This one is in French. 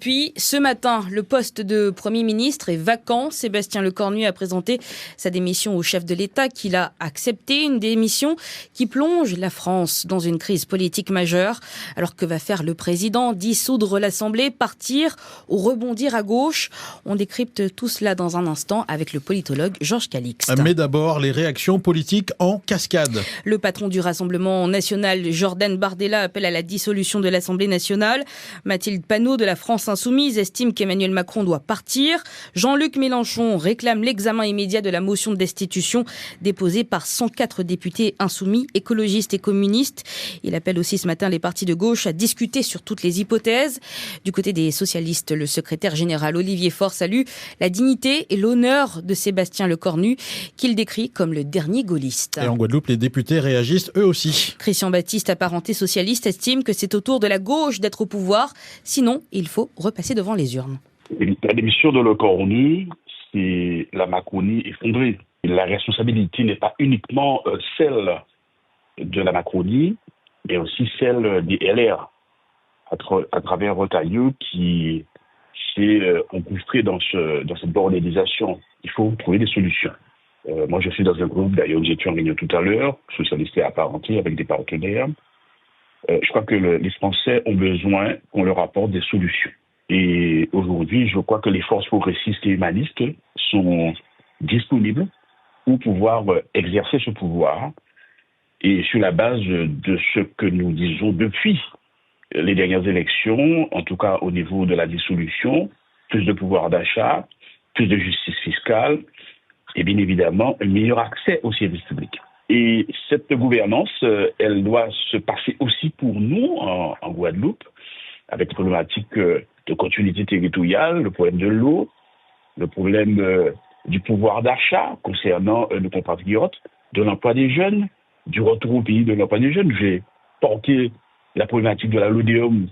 Puis, ce matin, le poste de Premier ministre est vacant. Sébastien Lecornu a présenté sa démission au chef de l'État qu'il a accepté. Une démission qui plonge la France dans une crise politique majeure. Alors que va faire le président? Dissoudre l'Assemblée, partir ou rebondir à gauche? On décrypte tout cela dans un instant avec le politologue Georges Calixte. Mais d'abord, les réactions politiques en cascade. Le patron du Rassemblement national, Jordan Bardella, appelle à la dissolution de l'Assemblée nationale. Mathilde Panot de la France Insoumise estime qu'Emmanuel Macron doit partir. Jean-Luc Mélenchon réclame l'examen immédiat de la motion de destitution déposée par 104 députés insoumis, écologistes et communistes. Il appelle aussi ce matin les partis de gauche à discuter sur toutes les hypothèses. Du côté des socialistes, le secrétaire général Olivier Faure salue la dignité et l'honneur de Sébastien Lecornu, qu'il décrit comme le dernier gaulliste. Et en Guadeloupe, les députés réagissent eux aussi. Christian Baptiste, apparenté socialiste, estime que c'est au tour de la gauche d'être au pouvoir. Sinon, il faut repasser devant les urnes. La démission de Lecornu, c'est la Macronie effondrée. La responsabilité n'est pas uniquement celle de la Macronie, mais aussi celle des LR, à travers Retailleau qui s'est engouffré dans cette bordélisation. Il faut trouver des solutions. Moi, je suis dans un groupe, d'ailleurs, j'étais en réunion tout à l'heure, socialiste et apparenté, avec des partenaires. Je crois que les Français ont besoin qu'on leur apporte des solutions. Et aujourd'hui, je crois que les forces progressistes et humanistes sont disponibles pour pouvoir exercer ce pouvoir. Et sur la base de ce que nous disons depuis les dernières élections, en tout cas au niveau de la dissolution, plus de pouvoir d'achat, plus de justice fiscale, et bien évidemment un meilleur accès aux services publics. Et cette gouvernance, elle doit se passer aussi pour nous en Guadeloupe, avec les problématiques de continuité territoriale, le problème de l'eau, le problème du pouvoir d'achat concernant nos compatriotes, de l'emploi des jeunes, du retour au pays de l'emploi des jeunes. J'ai porté la problématique de la LODEOM